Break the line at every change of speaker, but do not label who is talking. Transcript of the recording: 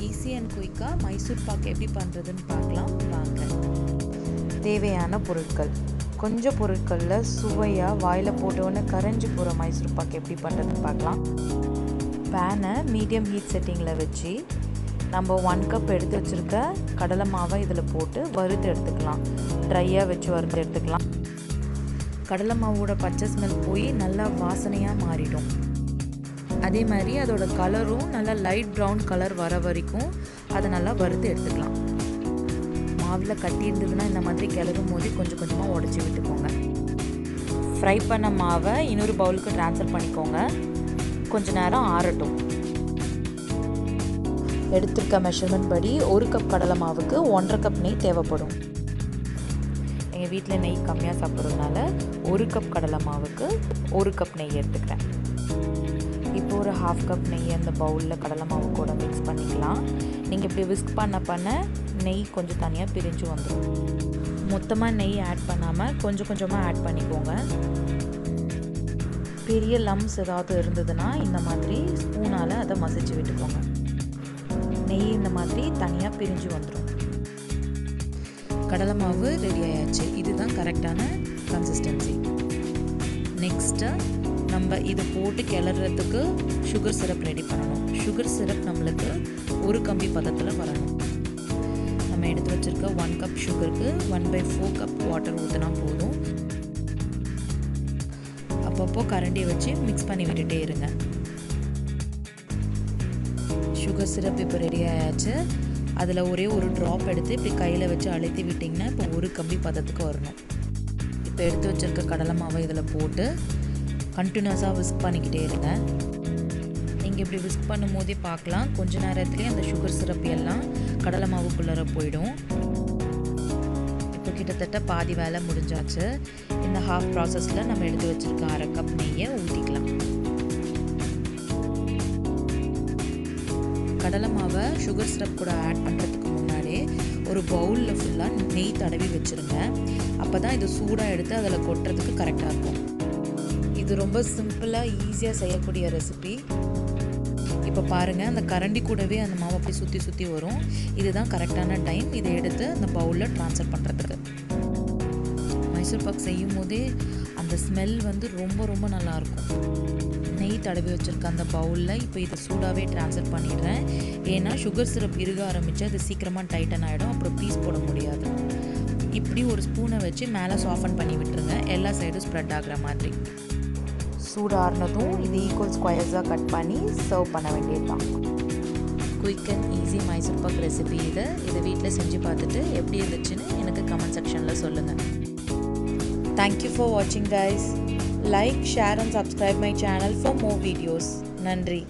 Easy and குயிக்காக மைசூர் பாக் எப்படி பண்ணுறதுன்னு பார்க்கலாம் வாங்க. தேவையான பொருட்கள் கொஞ்சம் பொருட்களில் சுவையாக வாயில் போட்டோன்னு கரைஞ்சி போகிற மைசூர் பாக் எப்படி பண்ணுறதுன்னு பார்க்கலாம். பேனை மீடியம் ஹீட் செட்டிங்கில் வச்சு நம்ம 1 கப் எடுத்து வச்சுருக்க கடலை மாவை இதில் போட்டு வறுத்து எடுத்துக்கலாம். ட்ரையாக வச்சு வறுத்து எடுத்துக்கலாம். கடலை மாவோட பச்சை ஸ்மெல் போய் நல்லா வாசனையாக மாறிடும். அதே மாதிரி அதோட கலரும் நல்லா லைட் ப்ரௌன் கலர் வர வரைக்கும் அதை நல்லா வறுத்து எடுத்துக்கலாம். மாவில் கட்டி இருந்ததுன்னா இந்த மாதிரி கிளறும் போது கொஞ்சம் கொஞ்சமாக உடச்சி விட்டுக்கோங்க. ஃப்ரை பண்ண மாவை இன்னொரு பவுலுக்கு ட்ரான்ஸ்ஃபர் பண்ணிக்கோங்க. கொஞ்ச நேரம் ஆறட்டும். எடுத்துருக்க மெஷர்மெண்ட் படி 1 கப் கடலை மாவுக்கு 1.5 கப் நெய் தேவைப்படும். எங்கள் வீட்டில் நெய் கம்மியாக சாப்பிட்றதுனால 1 கப் கடலை மாவுக்கு 1 கப் நெய் எடுத்துக்கிறேன். இப்போ ஒரு 1/2 கப் நெய் அந்த பவுலில் கடலை மாவு கூட மிக்ஸ் பண்ணிக்கலாம். நீங்கள் இப்படி விஸ்க் பண்ண நெய் கொஞ்சம் தனியாக பிரிஞ்சு வந்துடும். மொத்தமாக நெய் ஆட் பண்ணாமல் கொஞ்சம் கொஞ்சமாக ஆட் பண்ணிக்கோங்க. பெரிய லம்ஸ் ஏதாவது இருந்ததுன்னா இந்த மாதிரி ஸ்பூனால் அதை மசிச்சு விட்டுக்கோங்க. நெய் இந்த மாதிரி தனியாக பிரிஞ்சு வந்துடும். கடலை மாவு ரெடி ஆயாச்சு. இதுதான் கரெக்டான கன்சிஸ்டன்சி. நெக்ஸ்ட்டு நம்ம இதை போட்டு கிளறதுக்கு சுகர் சிரப் ரெடி பண்ணணும். சுகர் சிரப் நம்மளுக்கு 1 கம்பி பதத்தில் வரணும். நம்ம எடுத்து வச்சுருக்க 1 கப் சுகருக்கு 1/4 கப் வாட்டர் ஊற்றினா போதும். அப்பப்போ கரண்டியை வச்சு மிக்ஸ் பண்ணி விட்டுட்டே இருங்க. சுகர் சிரப் இப்போ ரெடி ஆயாச்சு. அதில் ஒரே ஒரு ட்ராப் எடுத்து இப்படி கையில் வச்சு அழுத்தி விட்டிங்கன்னா இப்போ 1 கம்பி பதத்துக்கு வரணும். இப்போ எடுத்து வச்சுருக்க கடலை மாவை இதில் போட்டு கண்டினியூஸாக விஸ்க் பண்ணிக்கிட்டே இருங்க. நீங்கள் இப்படி விஸ்க் பண்ணும் போதே பார்க்கலாம், கொஞ்ச நேரத்துலேயே அந்த சுகர் சிரப் எல்லாம் கடலை மாவுக்குள்ளே போயிடும். இப்போ கிட்டத்தட்ட பாதி வேலை முடிஞ்சாச்சு. இந்த ஹாஃப் ப்ராசஸில் நம்ம எடுத்து வச்சுருக்க 1/2 கப் நெய்யை ஊற்றிக்கலாம். கடலை மாவை சுகர் சிரப் கூட ஆட் பண்ணுறதுக்கு முன்னாடியே ஒரு பவுலில் ஃபுல்லாக நெய் தடவி வச்சுருங்க. அப்போ தான் இது சூடாக எடுத்து அதில் கொட்டுறதுக்கு கரெக்டாக இருக்கும். இது ரொம்ப சிம்பிளாக ஈஸியாக செய்யக்கூடிய ரெசிபி. இப்போ பாருங்கள், அந்த கரண்டி கூடவே அந்த மாவை அப்படி சுற்றி சுற்றி வரும். இதுதான் கரெக்டான டைம் இதை எடுத்து அந்த பவுலில் ட்ரான்ஸ்ஃபர் பண்ணுறதுக்கு. மைசூர் பாக் செய்யும் போதே அந்த ஸ்மெல் வந்து ரொம்ப ரொம்ப நல்லாயிருக்கும். நெய் தடவி வச்சுருக்க அந்த பவுலில் இப்போ இதை சூடாகவே ட்ரான்ஸ்ஃபர் பண்ணிடுறேன். ஏன்னா சுகர் சிரப் இருக ஆரம்பித்து அது சீக்கிரமாக டைட்டன் ஆகிடும். அப்புறம் பீஸ் போட முடியாது. இப்படி ஒரு ஸ்பூனை வச்சு மேலே சாஃபன் பண்ணி விட்டுருங்க, எல்லா சைடும் ஸ்ப்ரெட் ஆகிற மாதிரி. சூடாறினதும் இது ஈக்குவல் ஸ்கொயர்ஸாக கட் பண்ணி சர்வ் பண்ண வேண்டியது தான். Quick and easy Mysore pak recipe இதை வீட்டில் செஞ்சு பார்த்துட்டு எப்படி இருந்துச்சுன்னு எனக்கு கமெண்ட் செக்ஷனில் சொல்லுங்கள். தேங்க்யூ ஃபார் வாட்சிங் guys. Like, share and subscribe my channel for more videos. Nandri.